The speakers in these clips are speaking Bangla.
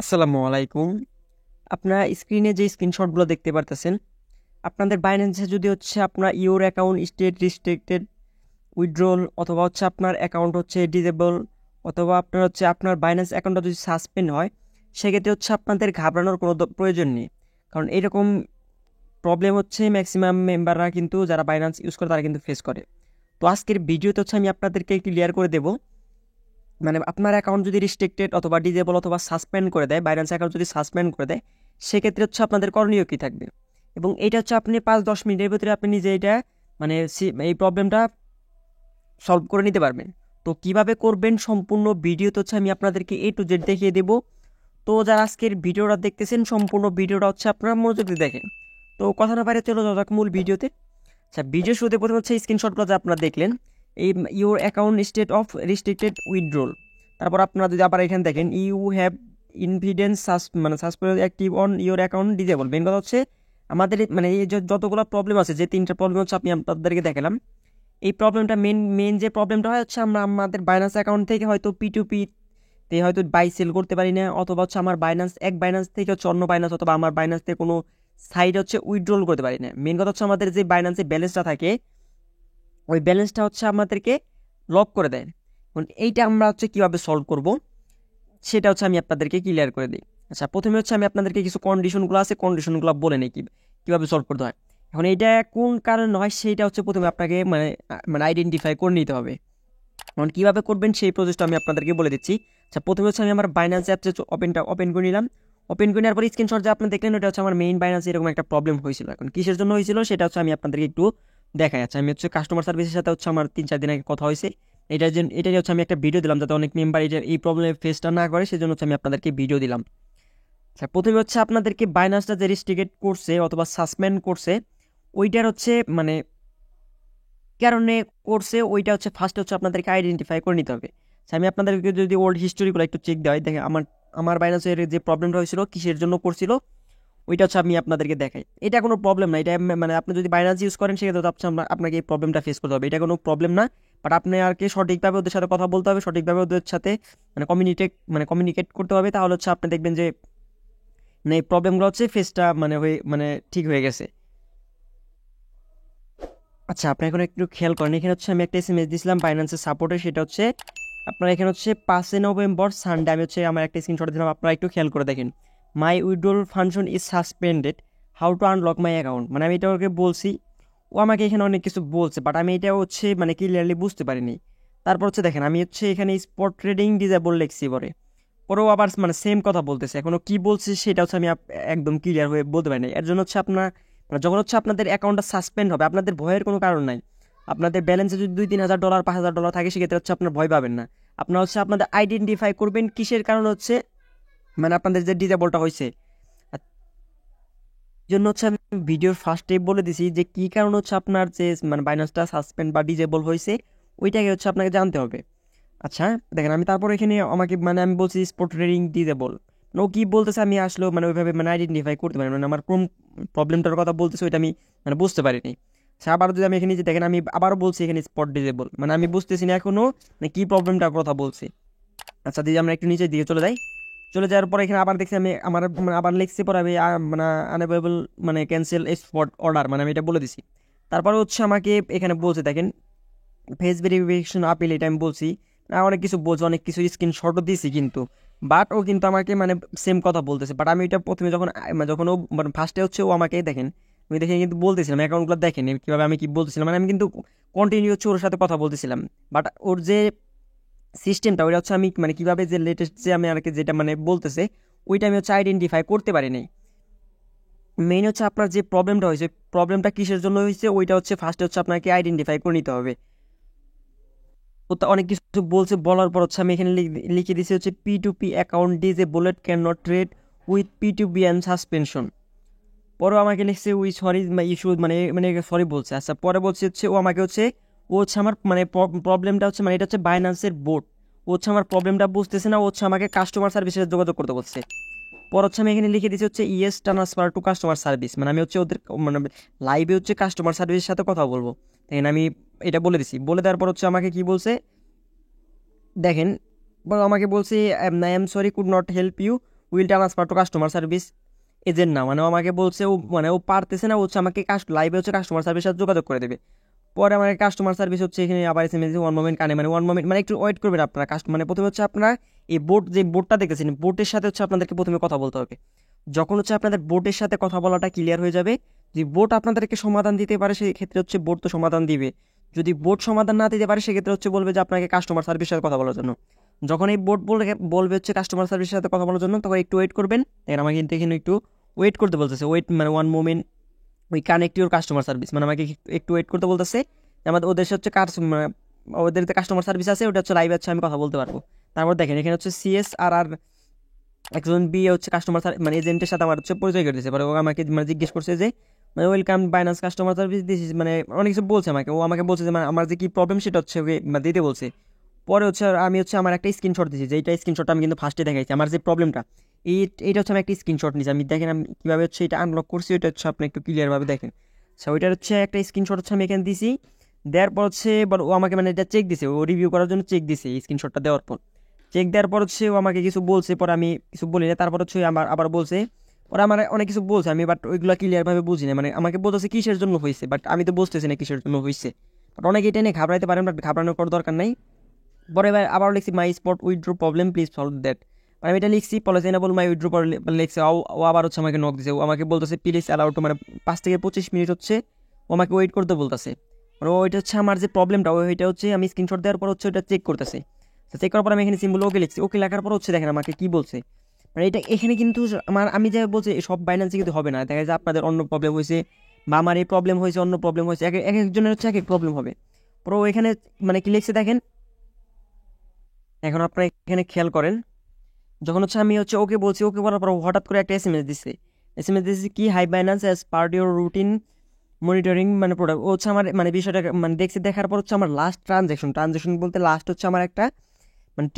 আসসালামু আলাইকুম। আপনারা স্ক্রিনে যে স্ক্রিনশটগুলো দেখতে পারতেছেন, আপনাদের বাইন্যান্সে যদি হচ্ছে আপনার your account state restricted withdrawal অথবা হচ্ছে আপনার অ্যাকাউন্ট হচ্ছে ডিসেবল অথবা আপনার হচ্ছে আপনার বাইন্যান্স অ্যাকাউন্টটা যদি সাসপেন্ড হয়, সেক্ষেত্রে হচ্ছে আপনাদের ঘাবড়ানোর কোনো প্রয়োজন নেই। কারণ এরকম প্রবলেম হচ্ছে ম্যাক্সিমাম মেম্বাররা কিন্তু যারা বাইন্যান্স ইউজ করে তারা কিন্তু ফেস করে। তো আজকের ভিডিওতে হচ্ছে আমি আপনাদেরকে ক্লিয়ার করে দেবো, মানে আপনার অ্যাকাউন্ট যদি রিস্ট্রিক্টেড অথবা ডিজেবল অথবা সাসপেন্ড করে দেয়, বাইন্যান্স অ্যাকাউন্ট যদি সাসপেন্ড করে দেয়, সেক্ষেত্রে হচ্ছে আপনাদের করণীয় কী থাকবে। এবং এটা হচ্ছে আপনি 5-10 মিনিটের ভিতরে আপনি নিজে এটা মানে এই প্রবলেমটা সলভ করে নিতে পারবেন। তো কিভাবে করবেন সম্পূর্ণ ভিডিওতে হচ্ছে আমি আপনাদেরকে A to Z দেখিয়ে দেবো। তো যারা আজকের ভিডিওটা দেখতেছেন, সম্পূর্ণ ভিডিওটা হচ্ছে আপনারা মনোযোগ দিয়ে দেখেন। তো কথা না বাইরে চলো যাক মূল ভিডিওতে। আচ্ছা, ভিডিও শুরুতে প্রথমে হচ্ছে স্ক্রিনশটগুলো যে আপনারা দেখলেন, এই your account state of restricted withdrawal. তারপর আপনারা যদি আবার এখানে দেখেন you have evidence suspend active on your account disable. মেন কথা হচ্ছে আমাদের মানে এই যতগুলো প্রবলেম আছে, যে 3টা প্রবলেম হচ্ছে আমি আপনাদেরকে দেখালাম, এই প্রবলেমটা মেন যে প্রবলেমটা হয় হচ্ছে আমরা আমাদের বাইন্যান্স অ্যাকাউন্ট থেকে হয়তো P2P তে হয়তো বাই সেল করতে পারি না, অথবা হচ্ছে আমার বাইন্যান্স থেকে হচ্ছে অন্য বাইন্যান্স অথবা আমার বাইন্যান্স থেকে কোনো সাইড হচ্ছে উইথড্রল করতে পারি না। মেন কথা হচ্ছে আমাদের যে বাইন্যান্সে ব্যালেন্সটা থাকে, ওই ব্যালেন্সটা হচ্ছে আমাদেরকে লক করে দেয়। এখন এইটা আমরা হচ্ছে কীভাবে সলভ করব, সেটা হচ্ছে আমি আপনাদেরকে ক্লিয়ার করে দিই। আচ্ছা, প্রথমে হচ্ছে আমি আপনাদেরকে কিছু কন্ডিশনগুলো আছে, কন্ডিশনগুলো বলে নিই কীভাবে সলভ করতে হয়। এখন এইটা কোন কারণে হয় সেইটা হচ্ছে প্রথমে আপনাকে মানে মানে আইডেন্টিফাই করে নিতে হবে। এখন কীভাবে করবেন সেই প্রসেসটা আমি আপনাদেরকে বলে দিচ্ছি। আচ্ছা, প্রথমে হচ্ছে আমি আমার বাইন্যান্স অ্যাপ যে ওপেন করে নিলাম। ওপেন করে নেওয়ার পর স্ক্রিনশট যে আপনি দেখলেন, ওটা হচ্ছে আমার মেইন বাইন্যান্সে এরকম একটা প্রবলেম হয়েছিল। এখন কিসের জন্য হয়েছিল সেটা হচ্ছে আমি আপনাদেরকে একটু দেখা যাচ্ছে। আমি হচ্ছে কাস্টমার সার্ভিসের সাথে হচ্ছে আমার 3-4 দিন আগে কথা হয়েছে। এটাই হচ্ছে আমি একটা ভিডিও দিলাম, যাতে অনেক মেম্বার এই প্রবলেমের ফেসটা না করে, সেজন্য হচ্ছে আমি আপনাদেরকে ভিডিও দিলাম। আচ্ছা, প্রথমে হচ্ছে আপনাদেরকে বাইন্যান্সটা যে রেস্ট্রিক্টেড করছে অথবা সাসপেন্ড করছে, ওইটার হচ্ছে মানে কারণে করছে, ওইটা হচ্ছে ফার্স্টে হচ্ছে আপনাদেরকে আইডেন্টিফাই করে নিতে হবে। আমি আপনাদেরকে যদি ওল্ড হিস্টোরিগুলো একটু চেক দেওয়া হয়, দেখে আমার বাইন্যান্সের যে প্রবলেমটা হয়েছিল কিসের জন্য করছিল, ওইটা হচ্ছে আমি আপনাদেরকে দেখাই। এটা কোনো প্রবলেম না, এটা মানে আপনি যদি বাইন্যান্স ইউজ করেন সেক্ষেত্রে তো আপনাকে এই প্রবলেমটা ফেস করতে হবে, এটা কোনো প্রবলেম না। বাট আপনি আর কি সঠিকভাবে ওদের সাথে কথা বলতে হবে, সঠিকভাবে ওদের সাথে কমিউনিকেট করতে হবে, তাহলে হচ্ছে আপনি দেখবেন যে মানে এই প্রবলেমগুলো হচ্ছে ফেসটা মানে ঠিক হয়ে গেছে। আচ্ছা, আপনি এখন একটু খেয়াল করেন, এখানে হচ্ছে আমি একটা SMS দিয়েছিলাম বাইন্যান্সের সাপোর্টে, সেটা হচ্ছে আপনার এখানে হচ্ছে 5 নভেম্বর সানডে আমি হচ্ছে আমার একটা স্ক্রিনশট দিলাম, আপনারা একটু খেয়াল করে দেখেন। My withdrawal function is suspended, how to unlock my account. মানে আমি এটা ওকে বলছি, ও আমাকে এখানে অনেক কিছু বলছে, বাট আমি এটা হচ্ছে মানে ক্লিয়ারলি বুঝতে পারিনি। তারপর হচ্ছে দেখেন, আমি হচ্ছে এখানে স্পট ট্রেডিং ডিজেবল লিখছি, পরেও আবার মানে সেম কথা বলতেছে। এখনও কি বলছে সেটা হচ্ছে আমি একদম ক্লিয়ার হয়ে বলতে পারিনি। এর জন্য হচ্ছে আপনার মানে যখন হচ্ছে আপনাদের অ্যাকাউন্টটা সাসপেন্ড হবে, আপনাদের ভয়ের কোনো কারণ নাই। আপনাদের ব্যালেন্সে যদি $2-3 হাজার $5,000 থাকে, সেক্ষেত্রে হচ্ছে আপনার ভয় পাবেন না। আপনার হচ্ছে আপনাদের আইডেন্টিফাই করবেন কিসের কারণ হচ্ছে মানে আপনাদের যে ডিজেবলটা হয়েছে। জন্য হচ্ছে আমি ভিডিওর ফার্স্টে বলে দিছি যে কী কারণ হচ্ছে আপনার যে মানে বাইন্যান্সটা সাসপেন্ড বা ডিজেবল হয়েছে, ওইটাকে হচ্ছে আপনাকে জানতে হবে। আচ্ছা, দেখেন আমি তারপর এখানে আমাকে মানে আমি বলছি স্পট ট্রেডিং ডিজেবল, ও কি বলতেছে আমি আসলে মানে ওইভাবে মানে আইডেন্টিফাই করতে পারি, মানে আমার কোন প্রবলেমটার কথা বলতেছে ওইটা আমি মানে বুঝতে পারিনি। আচ্ছা, আবার যদি আমি এখানে যে দেখেন, আমি আবারও বলছি এখানে স্পট ডিজেবল, মানে আমি বুঝতেছি না এখনও মানে কী প্রবলেমটার কথা বলছি। আচ্ছা, দিদি আমরা একটু নিচের দিকে চলে যাই। চলে যাওয়ার পরে এখানে আবার দেখছি আমি আমার মানে আবার লিখছি, পরে আমি মানে আনএভেলেবল মানে ক্যান্সেল স্পট অর্ডার, মানে আমি এটা বলে দিছি। তারপরে হচ্ছে আমাকে এখানে বলছে দেখেন ফেস ভেরিফিকেশন আপিল, এটা আমি বলছি অনেক কিছু বলছে, অনেক কিছু স্ক্রিনশটও দিয়েছি, কিন্তু বাট ও কিন্তু আমাকে মানে সেম কথা বলতেছে। বাট আমি এটা প্রথমে যখন ও মানে ফার্স্টে হচ্ছে ও আমাকে দেখেন, আমি দেখে কিন্তু বলতেছিলাম অ্যাকাউন্টগুলো দেখেন কীভাবে আমি কি বলতেছিলাম, মানে আমি কিন্তু কন্টিনিউ হচ্ছে ওর সাথে কথা বলতেছিলাম। বাট ওর যে সিস্টেমটা ওইটা হচ্ছে আমি মানে কীভাবে যে লেটেস্ট যে আমি আর কি যেটা মানে বলতেছে, ওইটা আমি হচ্ছে আইডেন্টিফাই করতে পারিনি। মেইন হচ্ছে আপনার যে প্রবলেমটা হয়েছে, প্রবলেমটা কিসের জন্য হয়েছে, ওইটা হচ্ছে ফার্স্টে হচ্ছে আপনাকে আইডেন্টিফাই করে নিতে হবে। তো অনেক কিছু বলছে, বলার পর হচ্ছে আমি এখানে লিখে দিয়েছি হচ্ছে P2P account disabled can not trade with P2P and suspension. পরেও আমাকে লিখছে উই সরি ইস্যু মানে মানে সরি বলছে। আচ্ছা, পরে বলছে হচ্ছে ও হচ্ছে আমার মানে প্রবলেমটা হচ্ছে মানে এটা হচ্ছে বাইন্যান্সের বোর্ড, ও হচ্ছে আমার প্রবলেমটা বুঝতেছে না, ও হচ্ছে আমাকে কাস্টমার সার্ভিসের সাথে যোগাযোগ করতে বলছে। পর হচ্ছে আমি এখানে লিখে দিচ্ছি হচ্ছে yes transfer to customer service, মানে আমি হচ্ছে ওদের মানে লাইভে হচ্ছে কাস্টমার সার্ভিসের সাথে কথা বলবো। দেখেন আমি এটা বলে দিছি, বলে দেওয়ার পর হচ্ছে আমাকে কি বলছে দেখেন, আমাকে বলছে I am sorry could not help you will transfer to customer service agent না, মানে ও আমাকে বলছে ও পারতেছে না, হচ্ছে আমাকে লাইভে হচ্ছে কাস্টমার সার্ভিসের সাথে যোগাযোগ করে দেবে। পরে আমার কাস্টমার সার্ভিস হচ্ছে এখানে আবার এসএমএস ওয়ান মোমেন্ট কানে, মানে ওয়ান মোমেন্ট, মানে একটু ওয়েট করবেন আপনারা। মানে প্রথমে হচ্ছে আপনার এই যে বোর্ডটা দেখতেছেন, বোর্ডের সাথে হচ্ছে আপনাদেরকে প্রথমে কথা বলতে হবে। যখন হচ্ছে আপনাদের বোর্ডের সাথে কথা বলাটা ক্লিয়ার হয়ে যাবে, যে বোর্ড আপনাদেরকে সমাধান দিতে পারে সেই ক্ষেত্রে হচ্ছে বোর্ড তো সমাধান দিবে। যদি বোর্ড সমাধান না দিতে পারে সেক্ষেত্রে হচ্ছে বলবে যে আপনাকে কাস্টমার সার্ভিসের সাথে কথা বলার জন্য। যখন এই বোর্ড বলবে হচ্ছে কাস্টমার সার্ভিসের সাথে কথা বলার জন্য, তখন একটু ওয়েট করবেন। দেখেন আমাকে কিন্তু এখানে একটু ওয়েট করতে বলতেছে, ওয়েট মানে ওয়ান মোমেন্ট ওই কানেক্ট ইউর কাস্টমার সার্ভিস, মানে আমাকে একটু ওয়েট করতে বলতেছে। আমাদের ওদের হচ্ছে ওদের যে কাস্টমার সার্ভিস আছে ওটা হচ্ছে লাইভ আছে, আমি কথা বলতে পারবো। তারপর দেখেন এখানে হচ্ছে সিএস আর একজন বিয়ে হচ্ছে কাস্টমার মানে এজেন্টের সাথে আমার হচ্ছে পরিচয় করে দিয়েছে। পরে ও আমাকে মানে জিজ্ঞেস করছে যে মানে welcome Binance customer service this, মানে অনেক কিছু বলছে আমাকে। ও আমাকে বলছে যে মানে আমার যে কি প্রবলেম সেটা হচ্ছে ওকে দিতে বলছে। পরে হচ্ছে আমি হচ্ছে আমার একটা স্ক্রিনশট দিয়েছি, যেইটা স্ক্রিনশটটা আমি কিন্তু ফার্স্টে দেখাইছি আমার যে প্রবলেমটা। এইটা হচ্ছে আমি একটা স্ক্রিনশট নিয়েছি, আমি দেখেন আমি কীভাবে হচ্ছে এটা আনলক করছি, ওইটা হচ্ছে আপনি একটু ক্লিয়ারভাবে দেখেন। আচ্ছা ওইটার হচ্ছে একটা স্ক্রিনশট হচ্ছে আমি এখানে দিছি। দেওয়ার পর হচ্ছে ও আমাকে মানে এটা চেক দিছে, ও রিভিউ করার জন্য চেক দিছে এই স্ক্রিনশটটা দেওয়ার পর। চেক দেওয়ার পর হচ্ছে ও আমাকে কিছু বলছে, পরে আমি কিছু বলি না। তারপর হচ্ছে আমার আবার বলছে, পরে আমার অনেক কিছু বলছে, আমি বাট ওইগুলো ক্লিয়ারভাবে বুঝি না। মানে আমাকে বলতেছে কিসের জন্য হয়েছে, বাট আমি তো বুঝতেছি না কিসের জন্য হয়েছে। বাট অনেকে এটা নিয়ে ঘাবড়াইতে পারেন, বাট ঘাবড়ানোর কোনো দরকার নাই। পরে এবার আবার লিখছি my spot withdraw problem please solve that, আমি এটা লিখছি পলিসি না বল মাই উইথড্র লিখছে। ও আবার হচ্ছে আমাকে নক দিছে, ও আমাকে বলতেছে প্লিজ অ্যালাউ টু, মানে 5 থেকে 25 মিনিট হচ্ছে ও আমাকে ওয়েট করতে বলতেছে। মানে ওইটা হচ্ছে আমার যে প্রবলেমটা ওইটা হচ্ছে আমি স্ক্রিনশট দেওয়ার পর হচ্ছে ওটা চেক করতেছে। চেক করার পর আমি এখানে সিম্বল ওকে লিখছি, ওকে লেখার পর হচ্ছে দেখেন আমাকে কি বলছে। মানে এটা এখানে কিন্তু আমি যা বলছি সব বাইন্যান্সে কিন্তু হবে না, দেখা যায় আপনাদের অন্য প্রবলেম হয়েছে বা আমার এই প্রবলেম হয়েছে, অন্য প্রবলেম হয়েছে, এক একজনের হচ্ছে এক এক প্রবলেম হবে। পরে এখানে মানে কি লিখছে দেখেন, এখন আপনারা এখানে খেয়াল করেন। যখন হচ্ছে আমি হচ্ছে ওকে বলছি, ওকে বলার পর হঠাৎ করে একটা এসএমএস দিচ্ছে কি hi Binance as part your routine monitoring মানে প্রোডাক্ট। ও হচ্ছে আমার মানে বিষয়টা মানে দেখছি, দেখার পর হচ্ছে আমার লাস্ট ট্রানজ্যাকশন বলতে লাস্ট হচ্ছে আমার একটা মানে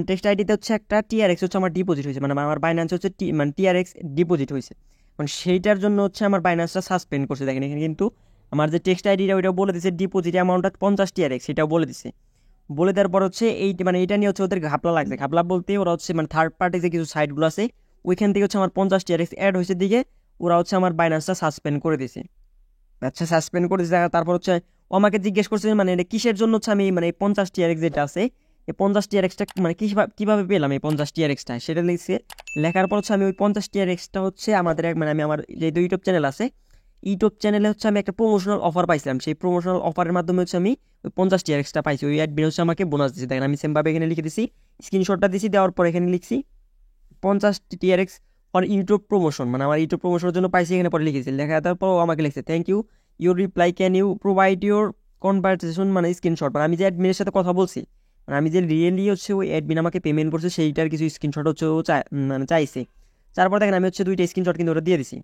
টেক্সট আইডিতে হচ্ছে একটা টিআরএক্স হচ্ছে আমার ডিপোজিট হয়েছে, মানে আমার বাইন্যান্স হচ্ছে মানে টিআরএক্স ডিপোজিট হয়েছে। মানে সেইটার জন্য হচ্ছে আমার বাইন্যান্সটা সাসপেন্ড করছে। দেখেন এখানে কিন্তু আমার যে টেক্সট আইডিটা ওইটাও বলে দিচ্ছে ডিপোজিট অ্যামাউন্টটা 50 টিআরএক্স, সেটাও বলে দিচ্ছে। বলে দেওয়ার পর হচ্ছে মানে এটা নিয়ে হচ্ছে ওদের ঘাপলা লাগছে। ঘাপলা বলতে ওরা হচ্ছে মানে থার্ড পার্টি যে কিছু সাইটগুলো আছে ওইখান থেকে হচ্ছে আমার 50 টিআরএক্স অ্যাড হয়েছে দিকে ওরা হচ্ছে আমার বাইন্যান্সটা সাসপেন্ড করে দিয়েছে। আচ্ছা সাসপেন্ড করে দিয়েছে। তারপর হচ্ছে ও আমাকে জিজ্ঞেস করছে মানে এটা কিসের জন্য হচ্ছে আমি মানে 50 টিআরএক্স যেটা আছে এই 50 টিআরএক্সটা মানে কীভাবে পেলাম এই 50 টিআরএক্সটা সেটা লিখছে। লেখার পর হচ্ছে আমি ওই 50 টিআরএক্সটা হচ্ছে আমাদের মানে আমি আমার যে ইউটিউব চ্যানেল আছে ইউটিউব চ্যানেলে হচ্ছে আমি একটা প্রমোশনাল অফার পাইছিলাম, সেই প্রমোশনাল অফারের মাধ্যমে হচ্ছে আমি ওই 50 টিআরএক্সটা পাইছি। ওই অ্যাডমিন হচ্ছে আমাকে বোনাস দিয়েছে। দেখেন আমি সেমভাবে এখানে লিখে দিছি, স্ক্রিনশটটা দিছি, দেওয়ার পর এখানে লিখছি 50 টিআরএক্স ফর ইউটিউব প্রমোশন, মানে আমার ইউটিউব প্রমোশনের জন্য পাইছি। এখানে পরে লিখেছি, লেখা দেওয়ার পর আমাকে লিখছে thank you your reply can you provide your conversation মানে স্ক্রিনশট, মানে আমি যে অ্যাডমিনের সাথে কথা বলছি মানে আমি যে রিয়েলি হচ্ছে ওই অ্যাডমিন আমাকে পেমেন্ট করছে সেইটার কিছু স্ক্রিনশট হচ্ছে ও মানে চাইছে। তারপর দেখেন আমি হচ্ছে 2টা স্ক্রিনশট কিন্তু ওটা দিয়ে দিছি।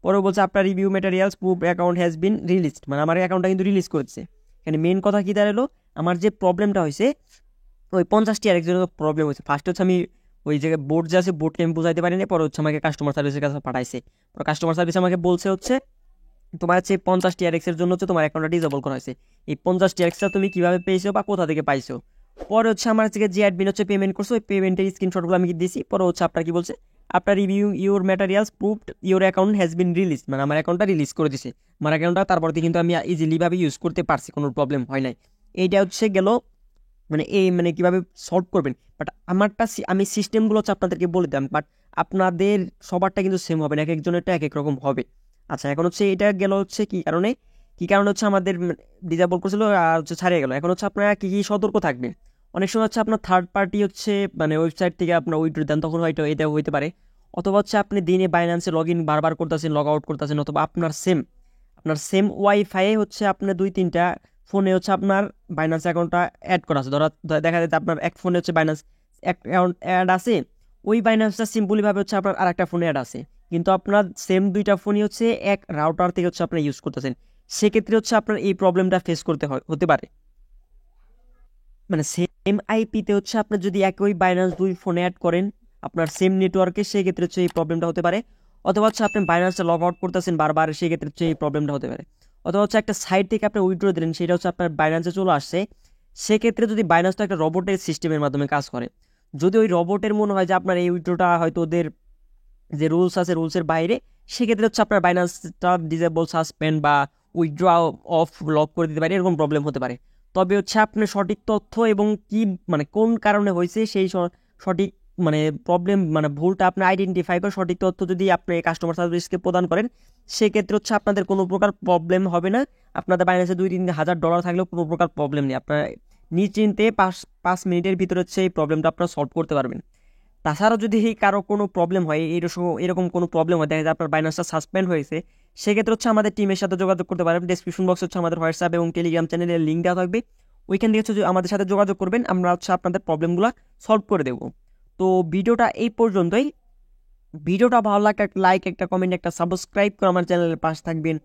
পরে বলছে আপনার review materials proof account has been released, মানে আমার অ্যাকাউন্টটা কিন্তু রিলিজ করেছে। এখানে মেন কথা কী দাঁড়ালো, আমার যে প্রবলেমটা হয়েছে ওই 50টি আরেকজনের প্রবলেম হয়েছে। ফার্স্ট হচ্ছে আমি ওই জায়গায় বোর্ড যে আছে বোর্ডকে আমি বোঝাইতে পারিনি, পরে হচ্ছে আমাকে কাস্টমার সার্ভিসের কাছে পাঠাইছে। পরে কাস্টমার সার্ভিস আমাকে বলছে হচ্ছে তোমার হচ্ছে 50 টিআরএক্সের জন্য হচ্ছে তোমার অ্যাকাউন্টটা ডিসেবল করা হয়েছে। এই 50 টিআরএক্সটা তুমি কীভাবে পেয়েছো বা কোথা থেকে পাইছো। পরে হচ্ছে আমার থেকে যে অ্যাডমিন হচ্ছে পেমেন্ট করছে ওই পেমেন্টের স্ক্রিনশটগুলো আমি দিয়েছি। পরে হচ্ছে আপনার কি বলছে আপনার review your materials proved your account has been release, মানে আমার অ্যাকাউন্টটা রিলিজ করে দিছে। আমার অ্যাকাউন্টটা তারপর থেকে কিন্তু আমি ইজিলিভাবে ইউজ করতে পারছি, কোনো প্রবলেম হয় নাই। এইটা হচ্ছে গেল মানে মানে কীভাবে সলভ করবেন। বাট আমারটা আমি সিস্টেমগুলো হচ্ছে আপনাদেরকে বলে দিলাম, বাট আপনাদের সবারটা কিন্তু সেম হবে না, এক একজনেরটা এক এক রকম হবে। আচ্ছা এখন হচ্ছে এটা গেল হচ্ছে কী কারণে হচ্ছে আমাদের ডিসেবল করছিল আর হচ্ছে ছাড়িয়ে গেল। এখন হচ্ছে আপনারা কী সতর্ক থাকবেন। অনেক সময় হচ্ছে আপনার থার্ড পার্টি হচ্ছে মানে ওয়েবসাইট থেকে আপনার উইথড্র দেন, তখন হয়তো এটা হইতে পারে। অথবা হচ্ছে আপনি দিনে বাইন্যান্সে লগ ইন বারবার করতেছেন, লগ আউট করতেছেন, অথবা আপনার সেম ওয়াইফাই হচ্ছে আপনার 2-3টা ফোনে হচ্ছে আপনার বাইন্যান্স অ্যাকাউন্টটা অ্যাড করা আছে। দেখা যাচ্ছে আপনার এক ফোনে হচ্ছে বাইন্যান্স অ্যাকাউন্ট অ্যাড আছে, ওই বাইন্যান্সটা সিম্পলিভাবে হচ্ছে আপনার আরেকটা ফোনে অ্যাড আছে, কিন্তু আপনার সেম 2টা ফোনই হচ্ছে এক রাউটার থেকে হচ্ছে আপনার ইউজ করতেছেন। সেক্ষেত্রে হচ্ছে আপনার এই প্রবলেমটা ফেস করতে হতে পারে। মানে সেম আইপিতে হচ্ছে আপনার যদি একই বাইন্যান্স 2 ফোনে অ্যাড করেন আপনার সেম নেটওয়ার্কে, সেক্ষেত্রে হচ্ছে এই প্রবলেমটা হতে পারে। অথবা হচ্ছে আপনি বাইন্যান্সটা লগ আউট করতেছেন বারবার, সেক্ষেত্রে হচ্ছে এই প্রবলেমটা হতে পারে। অথবা হচ্ছে একটা সাইট থেকে আপনি উইথড্র দিলেন, সেটা হচ্ছে আপনার বাইন্যান্সে চলে আসছে, সেক্ষেত্রে যদি বাইন্যান্সটা একটা রোবটের সিস্টেমের মাধ্যমে কাজ করে, যদি ওই রোবটের মনে হয় যে আপনার এই উইথড্রটা হয়তো ওদের যে রুলস আছে রুলসের বাইরে, সেক্ষেত্রে হচ্ছে আপনার বাইন্যান্সটা ডিসেবল, সাসপেন্ড বা উইথড্র অফ লক করে দিতে পারে, এরকম প্রবলেম হতে পারে। তবে হচ্ছে আপনি সঠিক তথ্য এবং কি মানে কোন কারণে হয়েছে সেই সঠিক মানে প্রবলেম মানে ভুলটা আপনি আইডেন্টিফাই করে সঠিক তথ্য যদি আপনি কাস্টমার সার্ভিসকে প্রদান করেন, সেক্ষেত্রে হচ্ছে আপনাদের কোনো প্রকার প্রবলেম হবে না। আপনাদের বাইন্যান্সে $2-3 হাজার থাকলেও কোনো প্রকার প্রবলেম নেই, আপনার নিশ্চিন্তে 5 মিনিটের ভিতরে হচ্ছে এই প্রবলেমটা আপনারা সলভ করতে পারবেন। তাছাড়াও যদি কারো কোনো প্রবলেম হয়, এরকম কোনো প্রবলেম হয়, দেখা যায় আপনার বাইন্যান্সটা সাসপেন্ড হয়েছে, সেক্ষেত্রে হচ্ছে আমাদের টিমের সাথে যোগাযোগ করতে পারেন। ডেসক্রিপশন বক্স হচ্ছে আমাদের হোয়াটসঅ্যাপ এবং টেলিগ্রাম চ্যানেলের লিঙ্ক দেওয়া থাকবে, ওইখান থেকে হচ্ছে আমাদের সাথে যোগাযোগ করবেন, আমরা হচ্ছে আপনাদের প্রবলেমগুলো সলভ করে দেবো। তো ভিডিওটা এই পর্যন্তই। ভিডিওটা ভালো লাগলে একটা লাইক, একটা কমেন্ট, একটা সাবস্ক্রাইব করে আমার চ্যানেলের পাশে থাকবেন।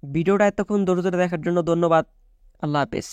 ভিডিওটা এতক্ষণ ধৈর্য ধরে দেখার জন্য ধন্যবাদ। আল্লাহ হাফেজ।